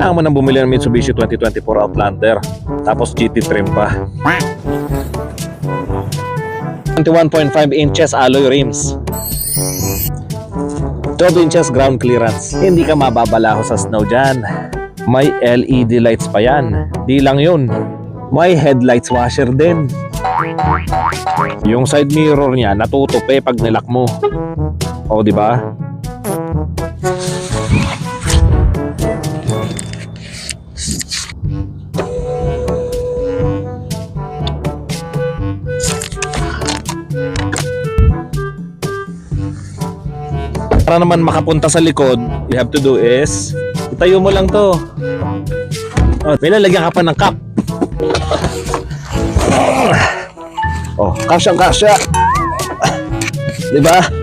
Kailangan mo nang bumili ng Mitsubishi 2024 Outlander. Tapos GT trim pa. 21.5 inches alloy rims. 12 inches ground clearance. Hindi ka mababalaho sa snow dyan. May LED lights pa yan. Di lang yun. May headlights washer din. Yung side mirror niya natutupi pag nilak mo. O, di ba? Para naman makapunta sa likod, you have to do is itayo mo lang to. Oh, may lalagyan ka pa ng cup. Oh, kasya-kasya. Diba?